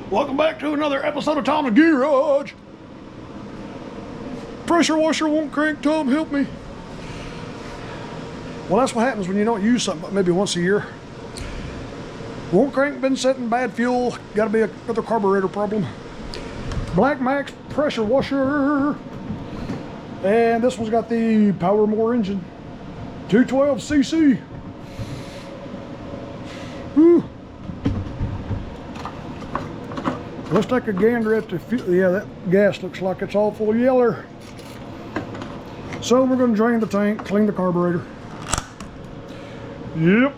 Welcome back to another episode of Tom's Garage. Pressure washer won't crank. Tom, help me. Well, that's what happens when you don't use something maybe once a year. Won't crank, been setting bad fuel. Got to be another carburetor problem. Black Max pressure washer. And this one's got the Powermore engine. 212cc. Whew. Let's take a gander at the fuel. Yeah, that gas looks like it's all full of yeller. So we're going to drain the tank, clean the carburetor. Yep,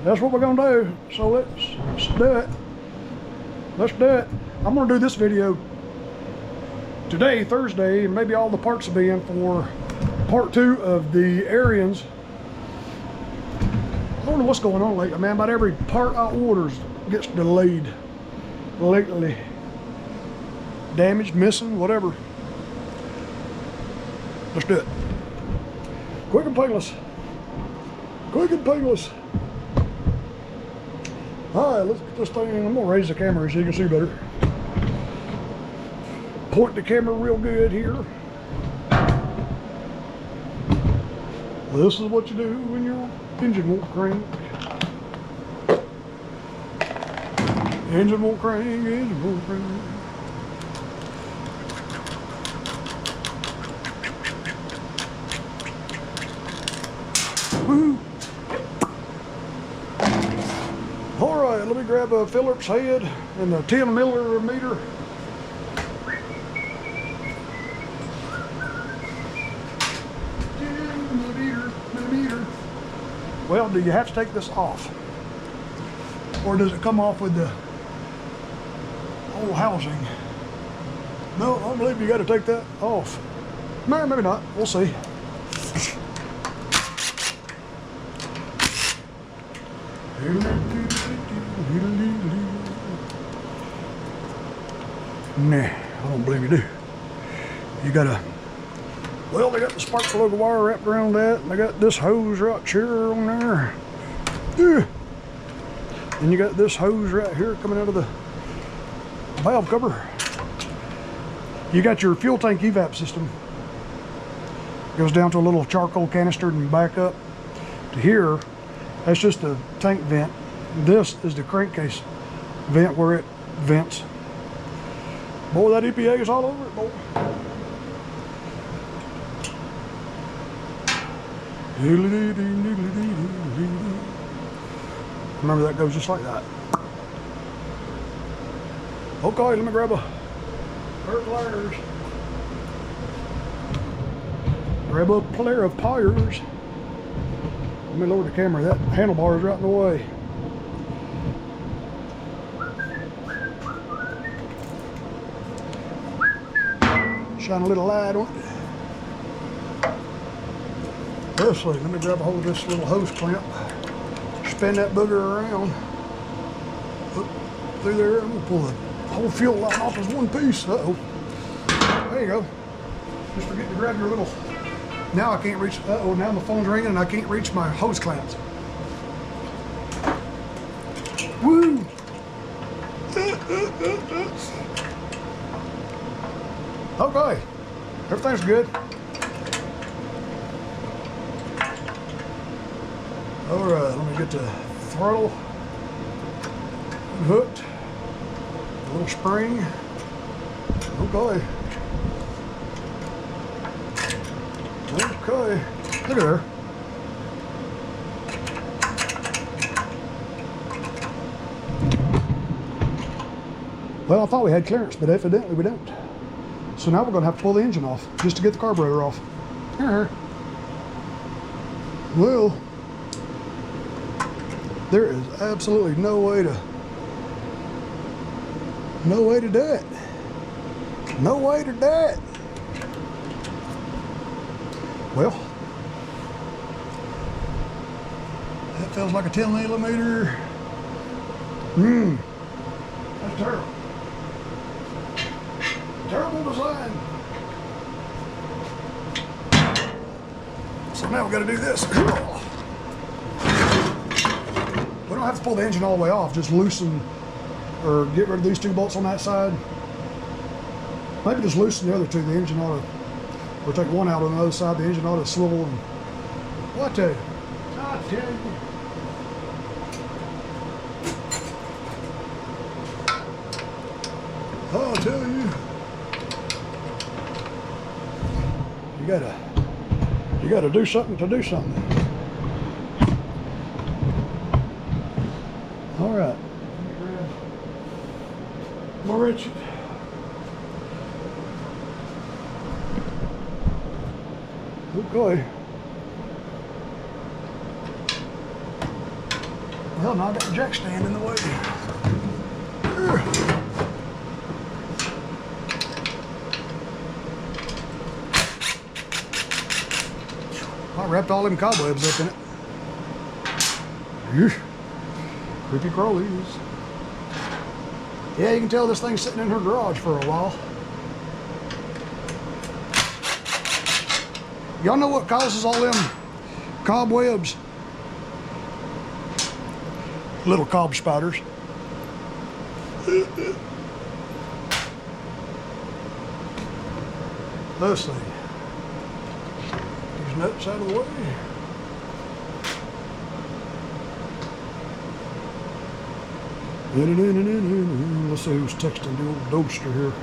that's what we're going to do. So let's do it. Let's do it. I'm going to do this video today, Thursday, and maybe all the parts will be in for part 2 of the Arians. I don't know what's going on lately, man. About every part I order gets delayed lately. Damaged, missing, whatever. Let's do it. Quick and painless. Quick and painless. Alright, let's get this thing in. I'm going to raise the camera so you can see better. Point the camera real good here. This is what you do when your engine won't crank. Engine won't crank, engine won't crank. Woo! Alright, let me grab a Phillips head and a 10 millimeter. Well, do you have to take this off? Or does it come off with the whole housing? No, I don't believe you got to take that off. Maybe not. We'll see. Nah, I don't believe you do. You gotta. Well, they got the spark plug wire wrapped around that, and they got this hose right here on there. Yeah. And you got this hose right here coming out of the valve cover. You got your fuel tank evap system. Goes down to a little charcoal canister and back up to here. That's just a tank vent. This is the crankcase vent where it vents. Boy, that EPA is all over it, boy. Remember, that goes just like that. Okay, let me grab a pair of pliers. Grab a pair of pliers. Let me lower the camera. That handlebar is right in the way. Shine a little light on it. Let's see, let me grab a hold of this little hose clamp. Spin that booger around. Up through there. I'm going to pull the whole fuel line off as one piece. Uh-oh. There you go. Just forget to grab your little... Now I can't reach... Uh-oh, now my phone's ringing and I can't reach my hose clamps. Woo! Okay. Everything's good. Alright, let me get the throttle hooked. A little spring. Okay. Okay. Look at there. Well, I thought we had clearance, but evidently we don't. So now we're going to have to pull the engine off just to get the carburetor off. Well, there is absolutely no way to do it. No way to do it. Well, that feels like a 10 millimeter. That's terrible. Terrible design. So now we got to do this. We don't have to pull the engine all the way off, just loosen or get rid of these 2 bolts on that side. Maybe just loosen the other 2. The engine ought to, or take 1 out on the other side. The engine ought to swivel. And well, I tell you. I'll tell you. You gotta do something to do something. All right. More wrench. Okay. Well, now I got the jack stand in the way. I wrapped all them cobwebs up in it. Creepy crawlies. Yeah, you can tell this thing's sitting in her garage for a while. Y'all know what causes all them cobwebs? Little cob spiders. Let's see. These nuts out of the way. Let's see who's texting the old Doster here.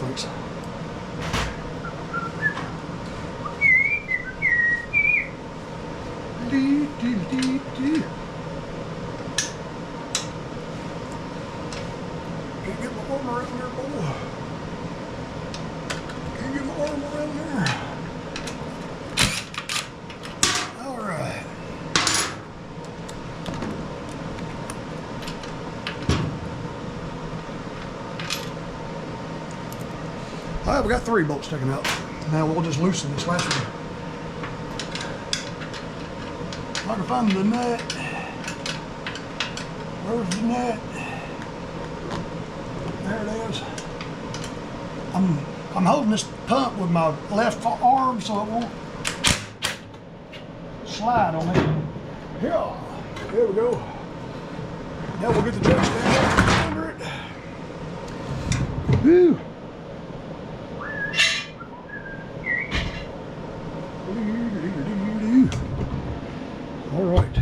Thanks. Can't get my arm around there, boy. Can't get my arm around there. All right. All right, we got 3 bolts taken out. Now we'll just loosen this last one. If I can find the nut. Where's the nut? There it is. I'm holding this pump with my left arm so it won't slide on me. Here we go. Now we'll get the jack stand under it. Woo! All right.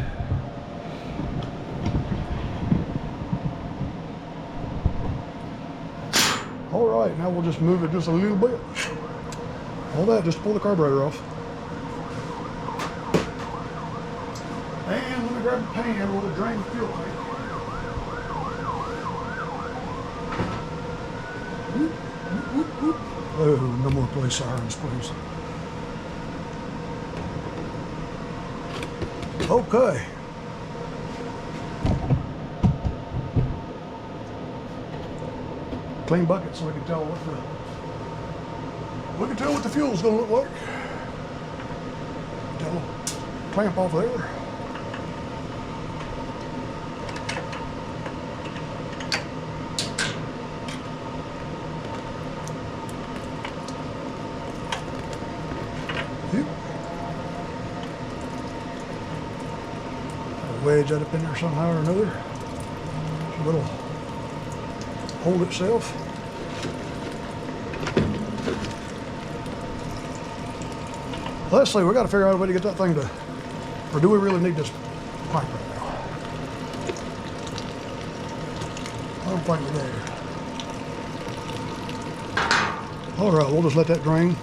All right, now we'll just move it just a little bit. All that, just pull the carburetor off. And let me grab the pan where we'll drain the fuel tank. Whoop, whoop, whoop, whoop. Oh, no more police sirens, please. Okay. Clean bucket so we can tell what the fuel's gonna look like. Got a little clamp off there. Wedge that up in there somehow or another. So it'll hold itself. Let's see, we got to figure out a way to get that thing to, or do we really need this pipe right now? I don't think we do. All right, we'll just let that drain.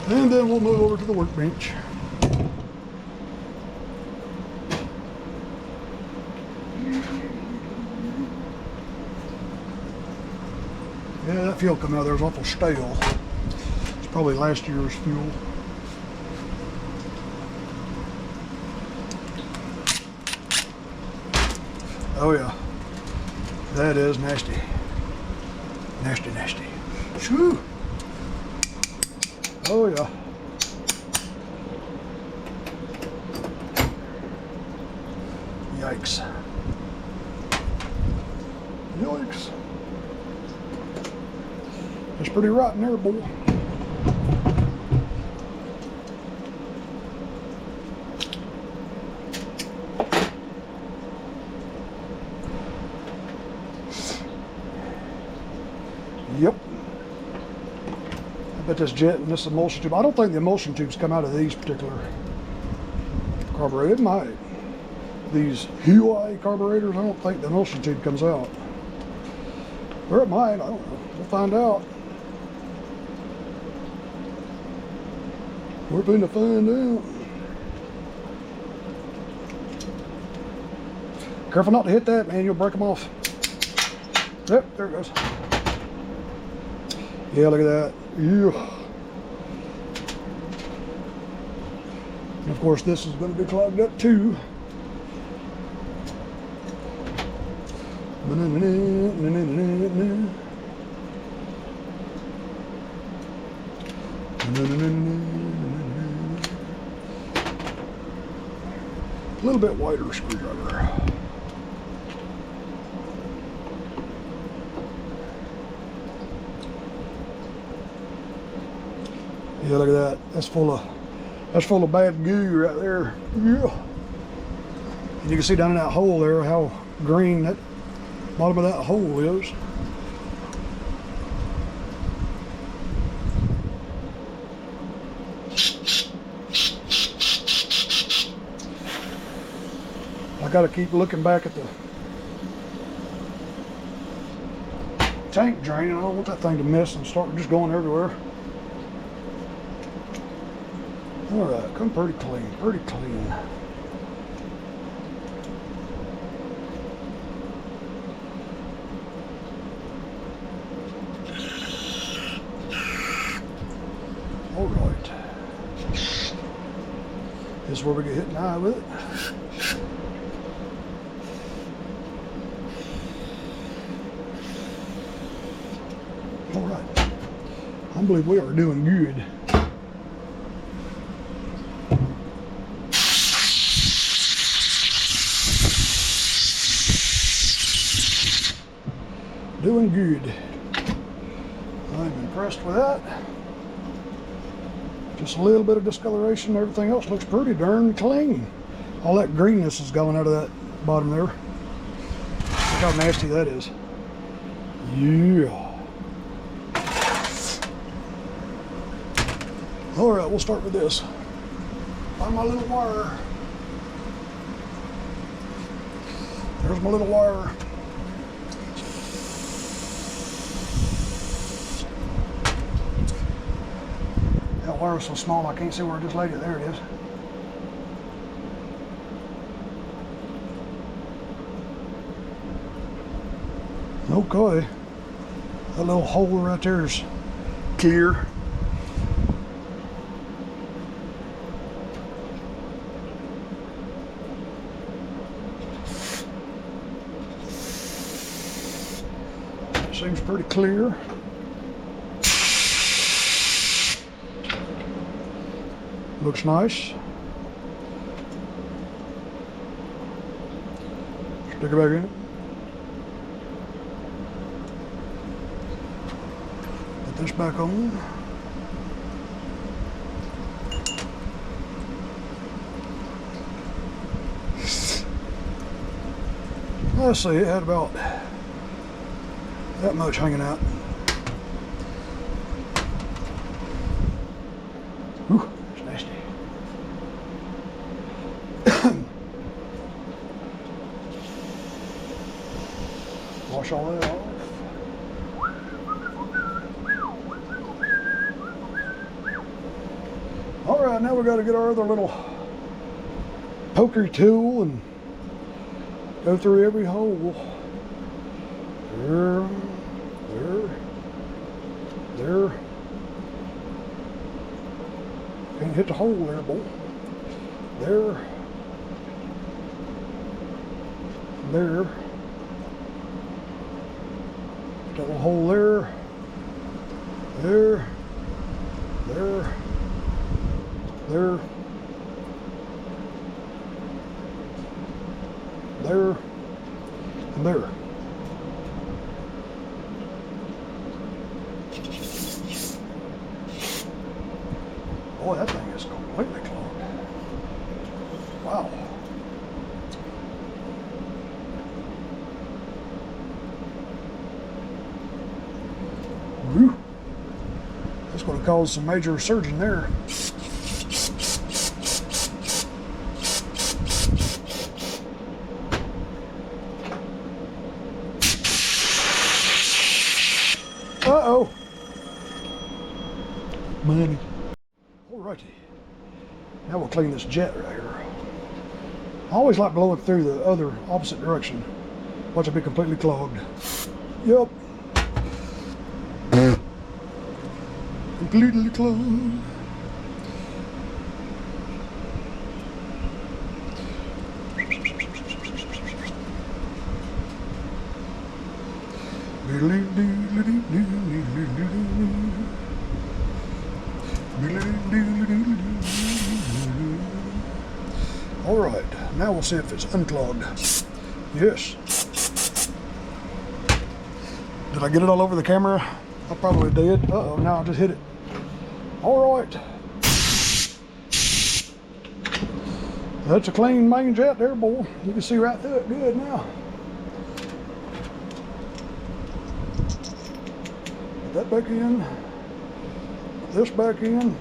And then we'll move over to the workbench. Yeah, that fuel coming out there is awful stale. It's probably last year's fuel. Oh yeah, that is nasty. Nasty, nasty. Shoo! Oh yeah. Yikes. Yikes. It's pretty rotten there, boy. bet this jet and this emulsion tube. I don't think the emulsion tubes come out of these particular carburetors. It might. These Huey carburetors, I don't think the emulsion tube comes out. Or it might, I don't know. We'll find out. We're going to find out. Careful not to hit that, man. You'll break them off. Yep, there it goes. Yeah, look at that. Yeah. And of course, this is going to be clogged up too. A little bit wider screwdriver. Yeah, look at that. That's full of bad goo right there. Yeah. And you can see down in that hole there how green that bottom of that hole is. I gotta keep looking back at the tank drain. I don't want that thing to miss and start just going everywhere. All right, come pretty clean, pretty clean. All right. This is where we get hit in the eye with it. All right. I believe we are doing good. Doing good. I'm impressed with that. Just a little bit of discoloration. Everything else looks pretty darn clean. All that greenness is going out of that bottom there. Look how nasty that is. Yeah. All right, we'll start with this. Find my little wire. There's my little wire. That wire is so small I can't see where I just laid it. There it is. Okay. That little hole right there is clear. Seems pretty clear. Looks nice. Stick it back in. Put this back on. Let's see, it had about that much hanging out. Whew, it's nasty. Wash all that off. All right, now we got to get our other little poker tool and go through every hole. There. Can't hit the hole there, boy. There. That little hole there. There. And there. Boy, that thing is completely clogged. Wow. Whew. That's going to cause some major surging there. Uh-oh. Money. Alrighty. Now we'll clean this jet right here. I always like blowing through the other opposite direction. Watch it be completely clogged. Yep. Completely clogged. All right, now we'll see if it's unclogged. Yes. Did I get it all over the camera? I probably did. Uh-oh, now I just hit it. All right. That's a clean main jet there, boy. You can see right through it good now. Put that back in. Put this back in.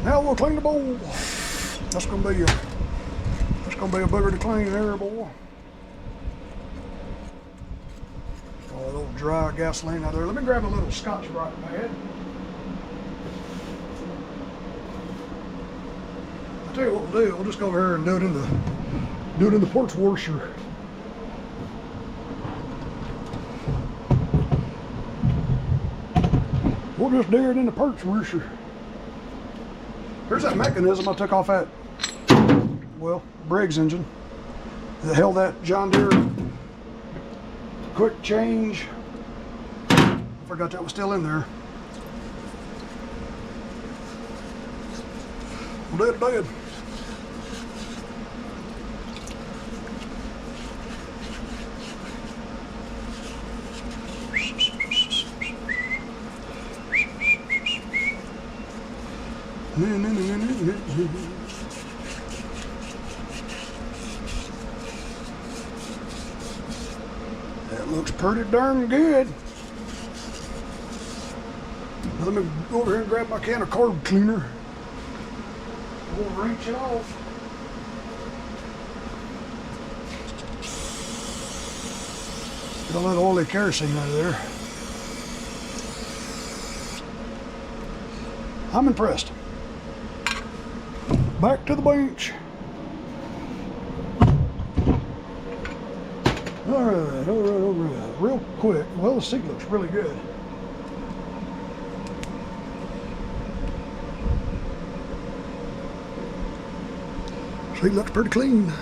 Now we'll clean the bowl. That's gonna be a booger to clean there, boy. Oh, a little dry gasoline out there. Let me grab a little Scotch-Brite pad. I'll tell you what we'll do. We'll just go over here and do it in the porch washer. We'll just do it in the porch washer. Here's that mechanism I took off that, well, Briggs engine that held that John Deere quick change. Forgot that was still in there. Well, dead. That looks pretty darn good. Now let me go over here and grab my can of carb cleaner. We'll wrench it off. Get all that oily kerosene out of there. I'm impressed. Back to the bench. All right. Real quick. Well, the seat looks really good. Seat looks pretty clean.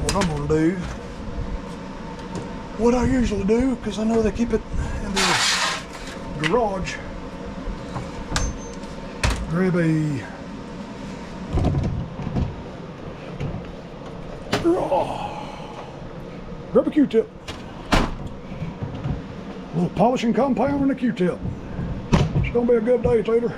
What I'm gonna do, what I usually do, because I know they keep it in the garage, grab a Q-tip. A little polishing compound and a Q-tip. It's gonna be a good day, Tater.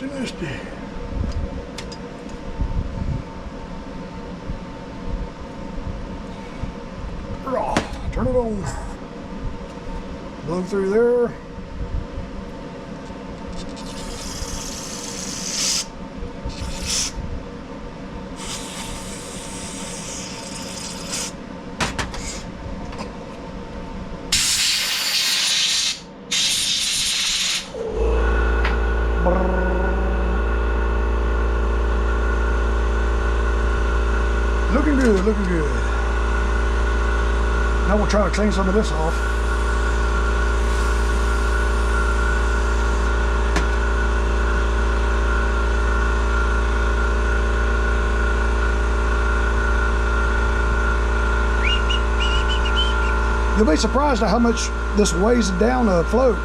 Nasty. Turn it on. Blow through there. Looking good. Now we'll try to clean some of this off. You'll be surprised at how much this weighs down a float.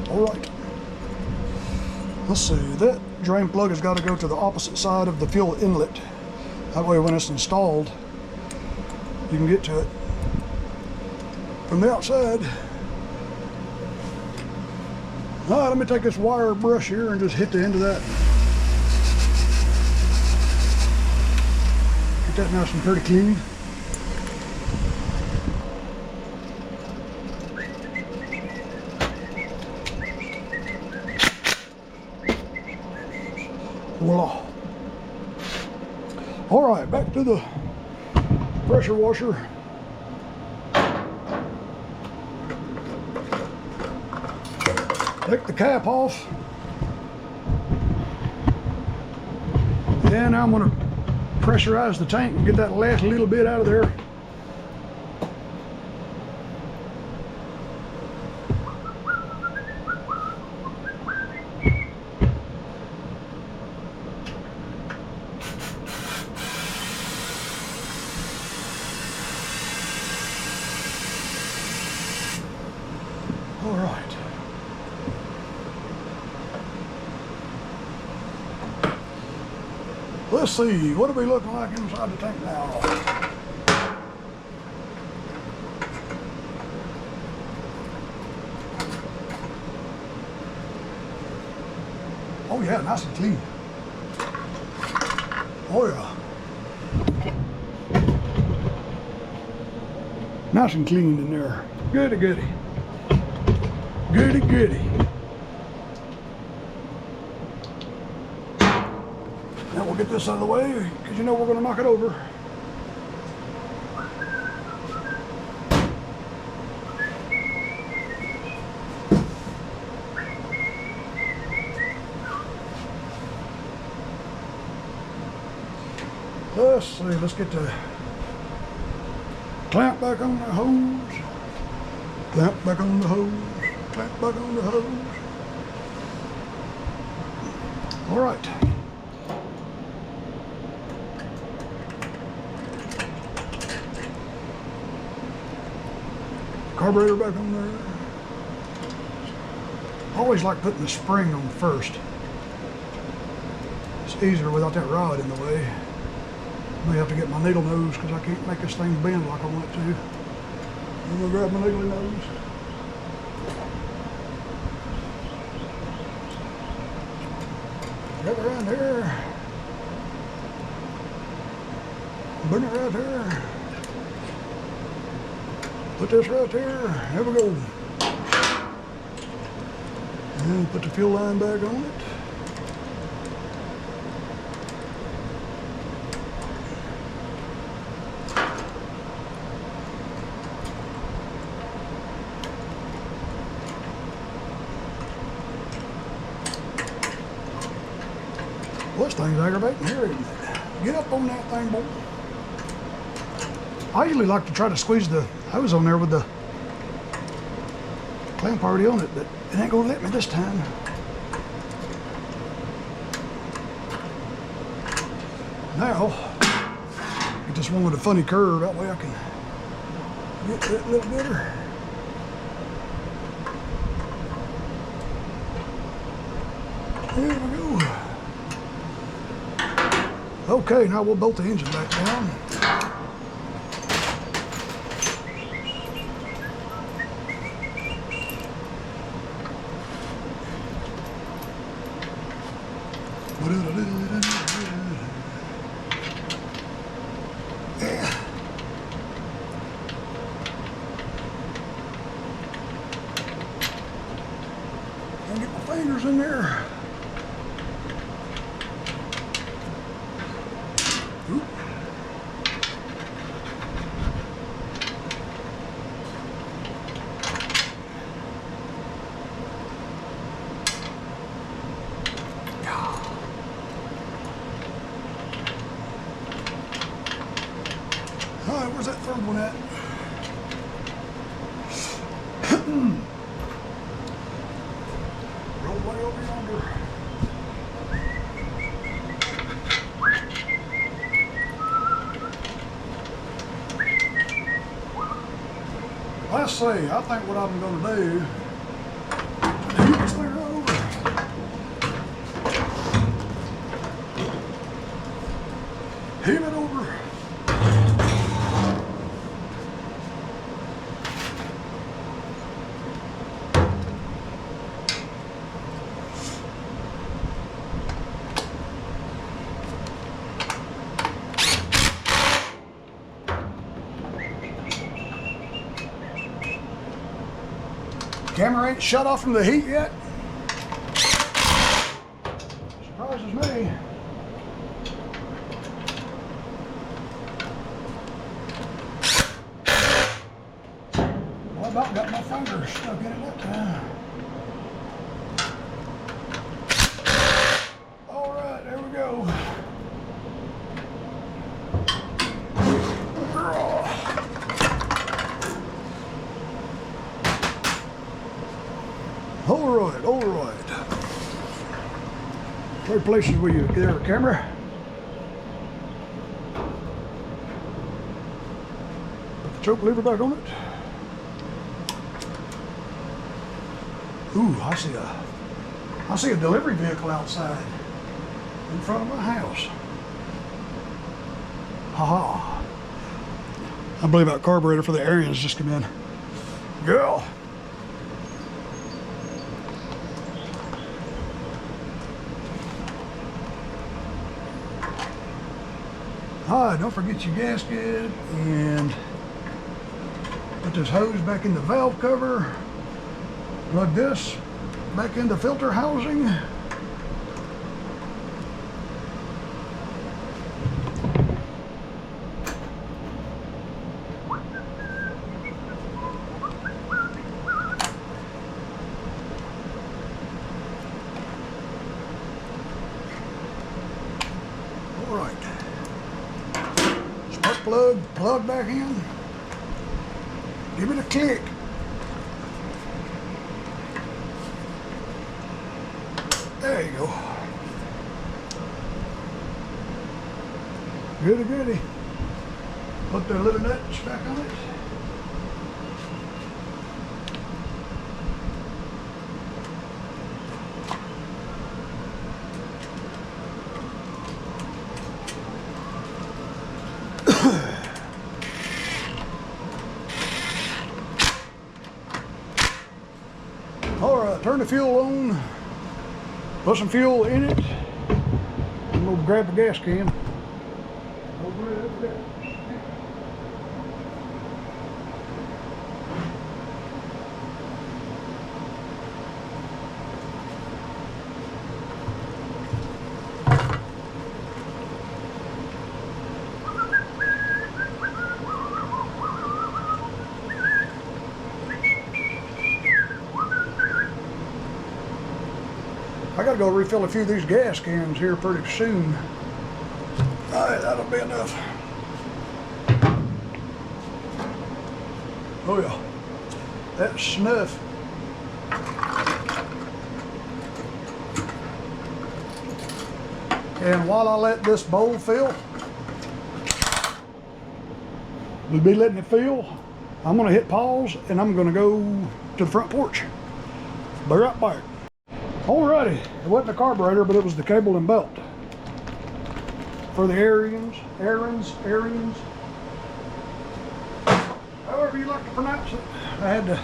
Alright, let's see, that drain plug has got to go to the opposite side of the fuel inlet. That way when it's installed, you can get to it from the outside. Alright, let me take this wire brush here and just hit the end of that. Get that nice and pretty clean. Voila. All right, back to the pressure washer. Take the cap off. And now I'm going to pressurize the tank and get that last little bit out of there. All right. Let's see, what are we looking like inside the tank now? Oh yeah, nice and clean. Oh yeah. Nice and clean in there. Goody goody. Goody goody. Now we'll get this out of the way because you know we're going to knock it over. Let's see, let's get the clamp back on the hose. Clamp back on the hose. Clamp back on the hose. All right. Carburetor back on there. I always like putting the spring on first. It's easier without that rod in the way. I may have to get my needle nose because I can't make this thing bend like I want it to. I'm gonna grab my needle nose. Grab it around here. Bring it right here. Put this right there. There we go. And put the fuel line back on it. Well, this thing's aggravating here, isn't it? Get up on that thing, boy. I usually like to try to squeeze the hose on there with the clamp already on it, but it ain't gonna let me this time. Now, get this one with a funny curve, that way I can get that a little better. There we go. Okay, now we'll bolt the engine back down. Can't get my fingers in there. Oop. Alright, where's that third one at? Roll way over yonder. Let's see, I think what I'm going to do, heat this thing over. Heat it over. Camera ain't shut off from the heat yet. Surprises me. Well, I about got my finger stuck in it that time. All right, there we go. All right. Trade places with you there, camera. Put the choke lever back on it. Ooh, I see a delivery vehicle outside in front of my house. Haha. I believe that carburetor for the Arians just come in. Girl. Alright, don't forget your gasket and put this hose back in the valve cover. Plug this back into filter housing. Alright. Spark plug back in. Give it a click. There you go. Goody goody. Put the little nuts back on it. All right, turn the fuel on. Put some fuel in it. I'm gonna grab the gas can. Over there. I gotta go refill a few of these gas cans here pretty soon. Alright, that'll be enough. Oh yeah, that's snuff. And while I let this bowl fill, we'll be letting it fill. I'm gonna hit pause and I'm gonna go to the front porch. Be right back. Alrighty, it wasn't the carburetor, but it was the cable and belt for the Arians, however you like to pronounce it. I had to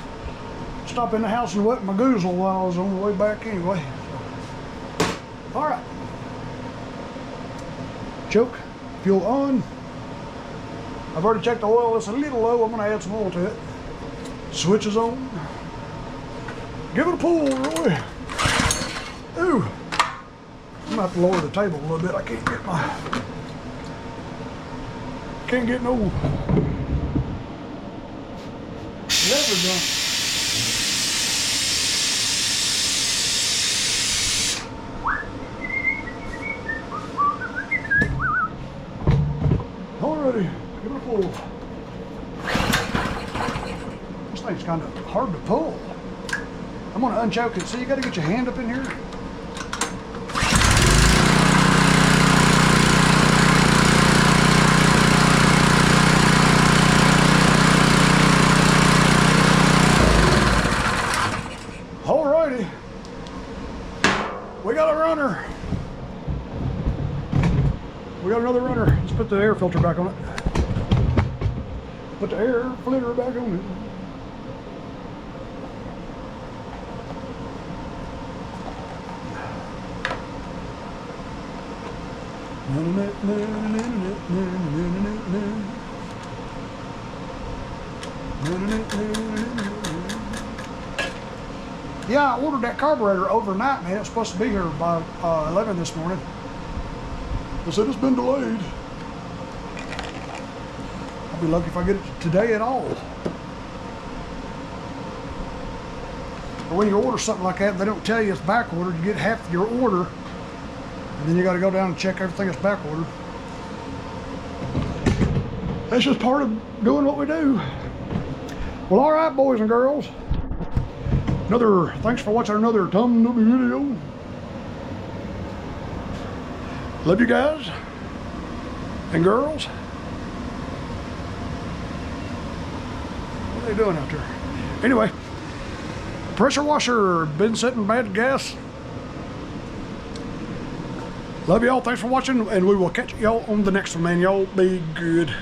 stop in the house and wet my goozle while I was on the way back anyway. So. Alright. Choke, fuel on. I've already checked the oil, it's a little low, I'm going to add some oil to it. Switch is on. Give it a pull, Roy. Ooh, I'm gonna have to lower the table a little bit. I can't get no lever done. Alrighty, give it a pull. This thing's kind of hard to pull. I'm gonna unchoke it. See, you gotta get your hand up in here. Alrighty, we got a runner. We got another runner. Let's put the air filter back on it. Put the air filter back on it. Yeah, I ordered that carburetor overnight, man. It was supposed to be here by 11 this morning. They said it's been delayed. I'll be lucky if I get it today at all. But when you order something like that, they don't tell you it's back ordered. You get half your order, and then you got to go down and check everything that's back ordered. That's just part of doing what we do. Well, all right, boys and girls. Thanks for watching another Tom Newby video. Love you guys and girls. What are they doing out there? Anyway, pressure washer been setting bad gas. Love y'all. Thanks for watching, and we will catch y'all on the next one, man. Y'all be good.